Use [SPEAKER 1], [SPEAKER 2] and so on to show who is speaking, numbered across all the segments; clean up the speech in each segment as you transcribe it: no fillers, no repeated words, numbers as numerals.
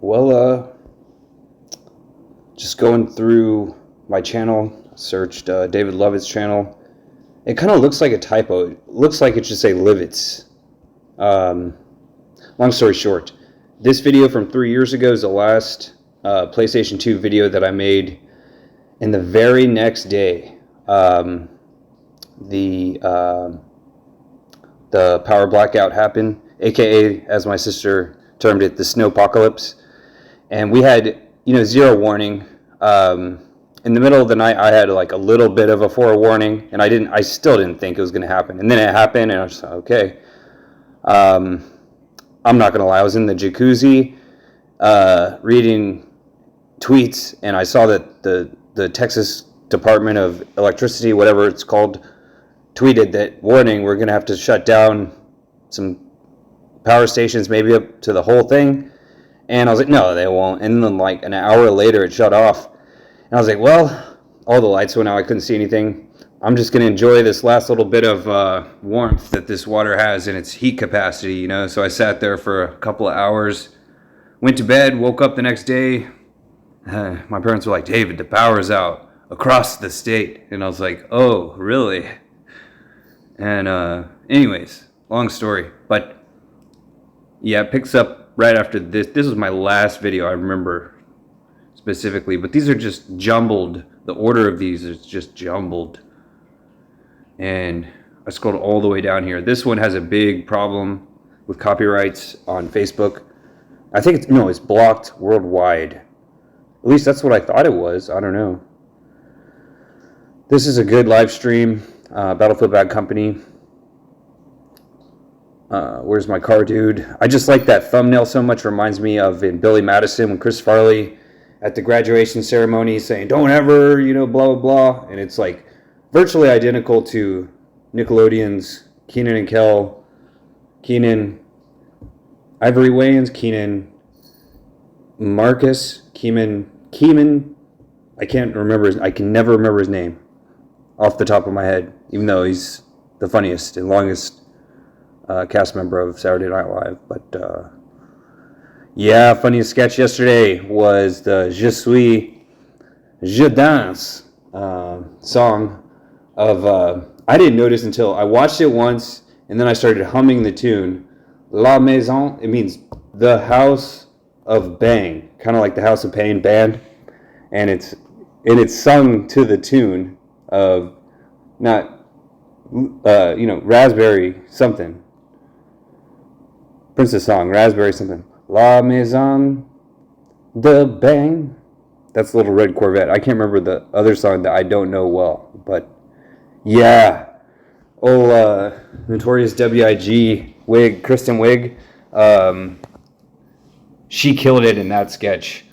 [SPEAKER 1] Well, just going through my channel, searched David Lovett's channel. It kind of looks like a typo. It looks like it should say Livitz. Long story short, this video from 3 years ago is the last PlayStation 2 video that I made. And the very next day, the power blackout happened, aka, as my sister termed it, the snowpocalypse. And we had, zero warning. In the middle of the night, I had like a little bit of a forewarning, and I still didn't think it was going to happen. And then it happened, and I was like, okay. I'm not going to lie, I was in the jacuzzi reading tweets, and I saw that the Texas Department of Electricity, whatever it's called, tweeted that, warning, we're going to have to shut down some power stations, maybe up to the whole thing. And I was like, no, they won't. And then like an hour later, it shut off. And I was like, well, all the lights went out. I couldn't see anything. I'm just going to enjoy this last little bit of warmth that this water has in its heat capacity, So I sat there for a couple of hours, went to bed, woke up the next day. My parents were like, David, the power's out across the state. And I was like, oh, really? And anyways, long story. But yeah, it picks up right after this. This was my last video, I remember specifically. But these are just jumbled. The order of these is just jumbled. And I scrolled all the way down here. This one has a big problem with copyrights on Facebook. I think it's blocked worldwide. At least that's what I thought it was. I don't know. This is a good live stream. Battlefield Bad Company. Where's my car, dude? I just like that thumbnail so much. Reminds me of in Billy Madison when Chris Farley at the graduation ceremony saying, don't ever, blah, blah, blah. And it's like virtually identical to Nickelodeon's Kenan and Kel. Kenan, Ivory Wayans, Kenan, Marcus, Keeman. I can never remember his name off the top of my head, even though he's the funniest and longest cast member of Saturday Night Live. But yeah, funniest sketch yesterday was the Je suis, je danse song of, I didn't notice until I watched it once, and then I started humming the tune. La Maison, it means the house of bang, kind of like the House of Pain band. And it's sung to the tune of not, Raspberry something. Princess song, Raspberry something. La Maison de Bang. That's Little Red Corvette. I can't remember the other song that I don't know well. But yeah. Notorious W.I.G. Wig, Kristen Wiig. She killed it in that sketch.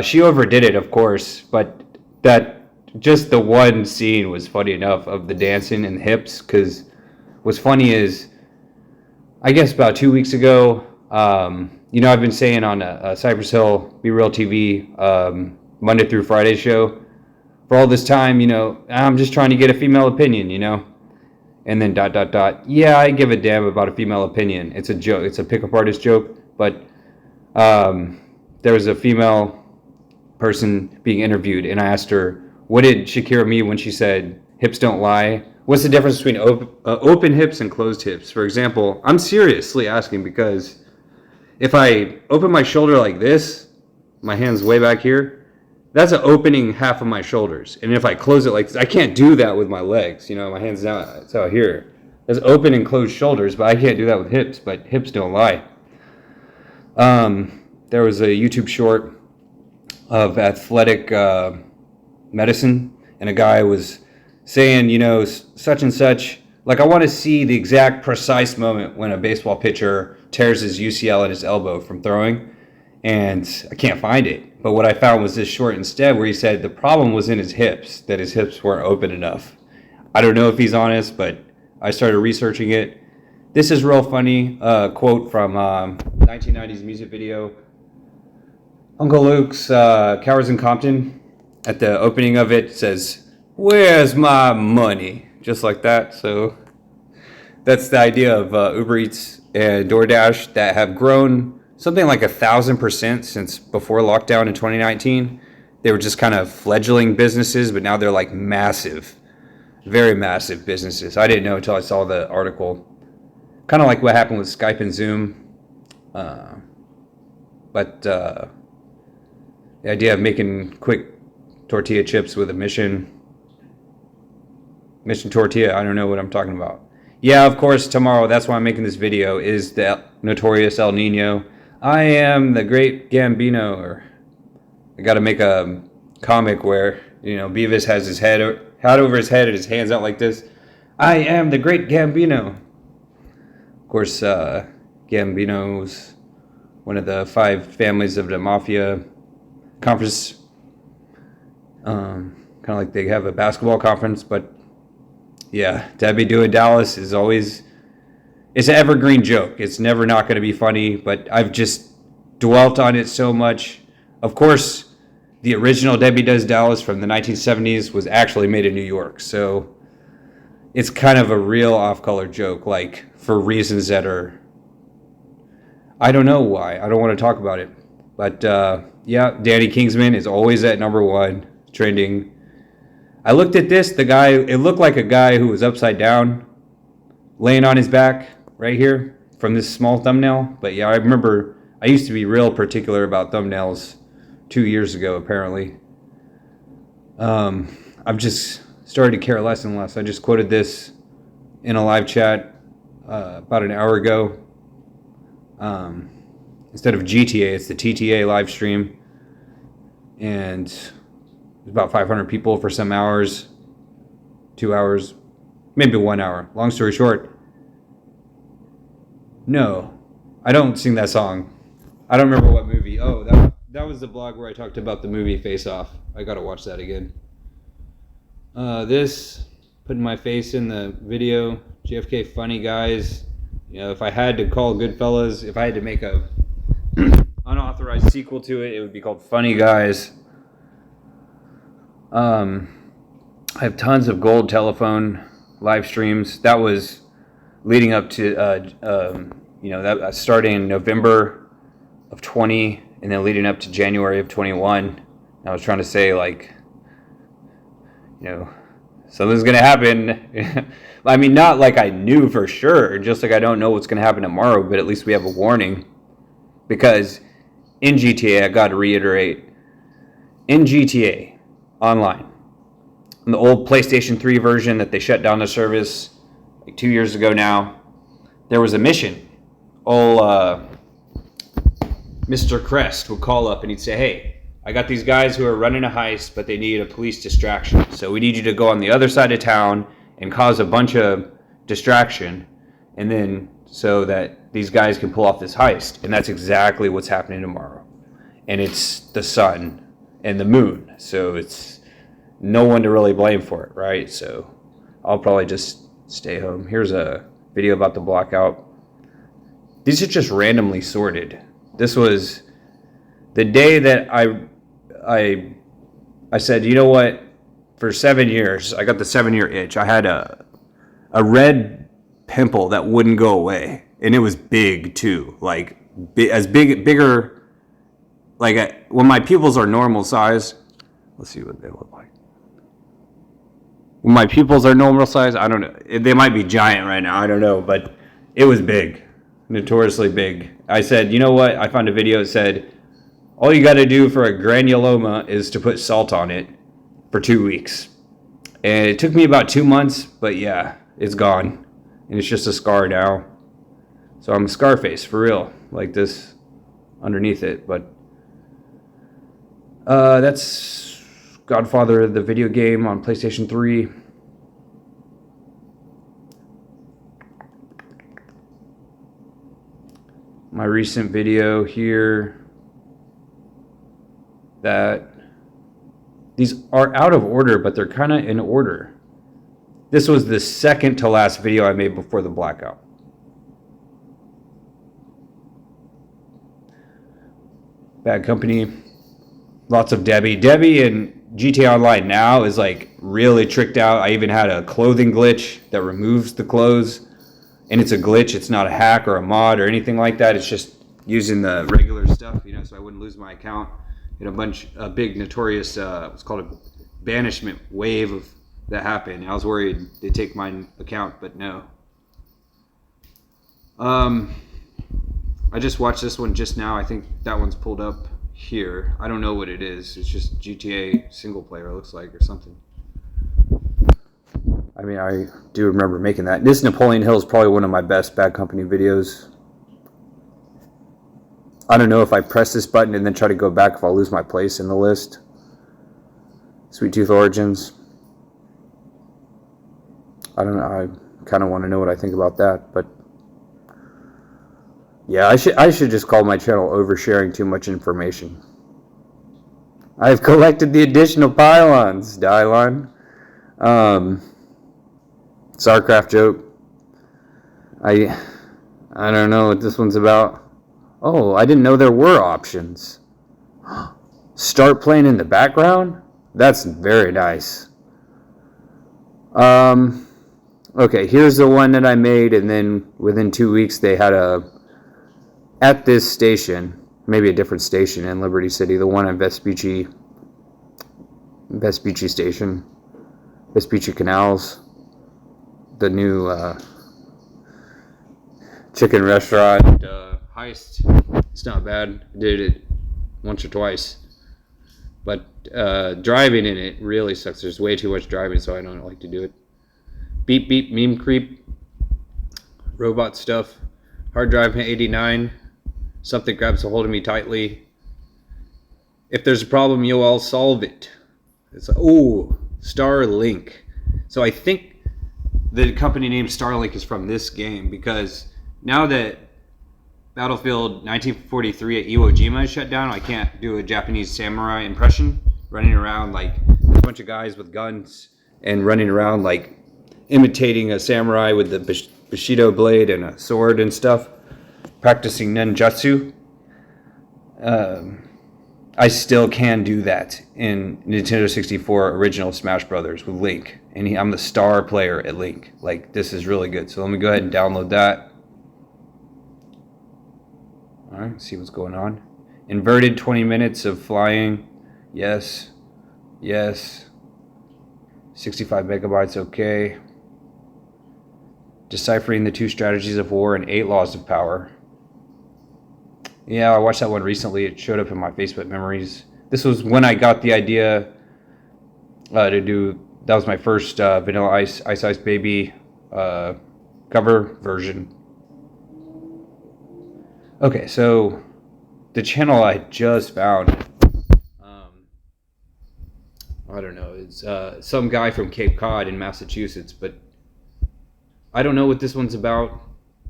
[SPEAKER 1] She overdid it, of course, but just the one scene was funny enough of the dancing and the hips, because what's funny is, I guess about 2 weeks ago, I've been saying on a Cypress Hill Be Real TV Monday through Friday show for all this time, I'm just trying to get a female opinion, and then ... Yeah, I give a damn about a female opinion. It's a joke. It's a pickup artist joke, but there was a female person being interviewed, and I asked her, what did Shakira mean when she said, hips don't lie? What's the difference between open hips and closed hips? For example, I'm seriously asking, because if I open my shoulder like this, my hand's way back here, that's an opening half of my shoulders. And if I close it like this, I can't do that with my legs. My hand's down, it's out here. There's open and closed shoulders, but I can't do that with hips, but hips don't lie. There was a YouTube short of athletic medicine, and a guy was saying, such and such, like, I want to see the exact precise moment when a baseball pitcher tears his UCL at his elbow from throwing, and I can't find it. But what I found was this short instead, where he said the problem was in his hips, that his hips weren't open enough. I don't know if he's honest, but I started researching it. This is real funny. Quote from 1990s music video. Uncle Luke's Cowards in Compton, at the opening of it, says, "Where's my money?" Just like that. So that's the idea of Uber Eats and DoorDash that have grown something like 1,000% since before lockdown in 2019. They were just kind of fledgling businesses, but now they're like massive, very massive businesses. I didn't know until I saw the article. Kind of like what happened with Skype and Zoom. But the idea of making quick tortilla chips with a mission tortilla, I don't know what I'm talking about. Yeah, of course, tomorrow, that's why I'm making this video, is the notorious El Nino. I am the great Gambino, or I got to make a comic where, Beavis has his head over his head and his hands out like this. I am the great Gambino. Of course, Gambino's one of the 5 families of the Mafia conference. Kind of like they have a basketball conference, but yeah, Debbie doing Dallas is always, it's an evergreen joke. It's never not going to be funny, but I've just dwelt on it so much. Of course, the original Debbie Does Dallas from the 1970s was actually made in New York, so it's kind of a real off-color joke, like for reasons that are, I don't know why. I don't want to talk about it. But yeah, Danny Kingsman is always at number 1 trending. I looked at this, it looked like a guy who was upside down, laying on his back right here from this small thumbnail. But yeah, I remember I used to be real particular about thumbnails 2 years ago, apparently. I've just started to care less and less. I just quoted this in a live chat about an hour ago. Instead of GTA, it's the TTA live stream. And there's about 500 people for some hours, 2 hours, maybe 1 hour. Long story short, no, I don't sing that song. I don't remember what movie. Oh, that was the blog where I talked about the movie Face Off. I gotta watch that again. This, putting my face in the video, JFK Funny Guys. If I had to call Goodfellas, if I had to make a unauthorized sequel to it, it would be called Funny Guys. I have tons of gold telephone live streams. That was leading up to, that starting in November of 20, and then leading up to January of 21. I was trying to say, something's going to happen. I mean, not like I knew for sure, just like I don't know what's going to happen tomorrow, but at least we have a warning. Because in GTA, I got to reiterate, in GTA Online, in the old PlayStation 3 version that they shut down the service like 2 years ago now, there was a mission. Mr. Crest would call up and he'd say, hey, I got these guys who are running a heist, but they need a police distraction. So we need you to go on the other side of town and cause a bunch of distraction, and then so that these guys can pull off this heist. And that's exactly what's happening tomorrow. And it's the sun and the moon, so it's no one to really blame for it, right? So I'll probably just stay home. Here's a video about the blackout. These are just randomly sorted. This was the day that I said, you know what? For 7 years, I got the 7-year itch. I had a red pimple that wouldn't go away, and it was big too. Like bigger. Like when my pupils are normal size. Let's see what they look like. When my pupils are normal size, I don't know. They might be giant right now. I don't know, but it was big, notoriously big. I said, you know what? I found a video that said, all you got to do for a granuloma is to put salt on it for 2 weeks. And it took me about 2 months, but yeah, it's gone. And it's just a scar now. So I'm Scarface, for real, like this underneath it. But that's Godfather, the video game on PlayStation 3. My recent video here. That these are out of order, but they're kind of in order. This was the second to last video I made before the blackout. Bad Company. Lots of Debbie. Debbie in GTA Online now is like really tricked out. I even had a clothing glitch that removes the clothes. And it's a glitch. It's not a hack or a mod or anything like that. It's just using the regular stuff, so I wouldn't lose my account. A big notorious, what's called a banishment wave that happened. I was worried they'd take my account, but no. I just watched this one just now. I think that one's pulled up here. I don't know what it is. It's just GTA single player, it looks like, or something. I mean, I do remember making that. This Napoleon Hill is probably one of my best Bad Company videos. I don't know if I press this button and then try to go back if I'll lose my place in the list. Sweet Tooth Origins. I don't know. I kind of want to know what I think about that, but yeah, I should just call my channel Oversharing Too Much Information. I've collected the additional pylons, Dylon. StarCraft joke. I don't know what this one's about. Oh, I didn't know there were options. Start playing in the background? That's very nice. Okay, here's the one that I made, and then within 2 weeks they had at this station, maybe a different station in Liberty City, the one at Vespucci Station, Vespucci Canals, the new chicken restaurant heist. It's not bad. I did it once or twice, but driving in it really sucks. There's way too much driving, so I don't like to do it. Beep beep meme creep, robot stuff, hard drive 89. Something grabs a hold of me tightly. If there's a problem, you'll all solve it. It's Starlink. So I think the company name Starlink is from this game, because now that Battlefield 1943 at Iwo Jima is shut down, I can't do a Japanese samurai impression running around like a bunch of guys with guns and running around like imitating a samurai with the Bushido blade and a sword and stuff, practicing ninjutsu. I still can do that in Nintendo 64 original Smash Brothers with Link, and I'm the star player at Link. Like, this is really good. So let me go ahead and download that. All right, see what's going on. Inverted 20 minutes of flying. Yes. Yes. 65 megabytes, okay. Deciphering the 2 strategies of war and 8 laws of power. Yeah, I watched that one recently. It showed up in my Facebook memories. This was when I got the idea to do. That was my first Vanilla Ice Baby cover version. Okay, so the channel I just found, I don't know, it's some guy from Cape Cod in Massachusetts, but I don't know what this one's about.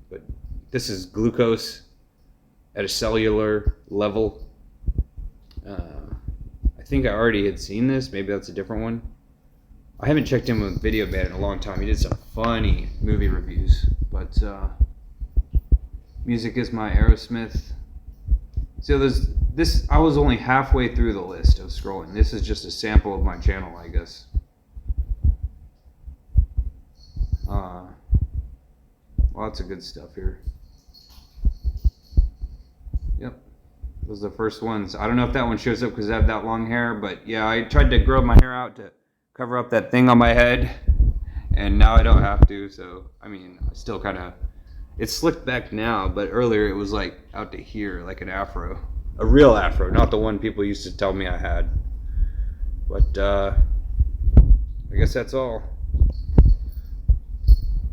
[SPEAKER 1] But this is glucose at a cellular level. I think I already had seen this. Maybe that's a different one. I haven't checked in with Video Man in a long time. He did some funny movie reviews. But music is my Aerosmith. So there's this. I was only halfway through the list of scrolling. This is just a sample of my channel, I guess. Lots of good stuff here. Yep, those are the first ones. I don't know if that one shows up because I have that long hair, but yeah, I tried to grow my hair out to cover up that thing on my head, and now I don't have to. So I mean, I still kind of, it's slicked back now, but earlier it was like out to here, like an afro, a real afro, not the one people used to tell me I had. But I guess that's all.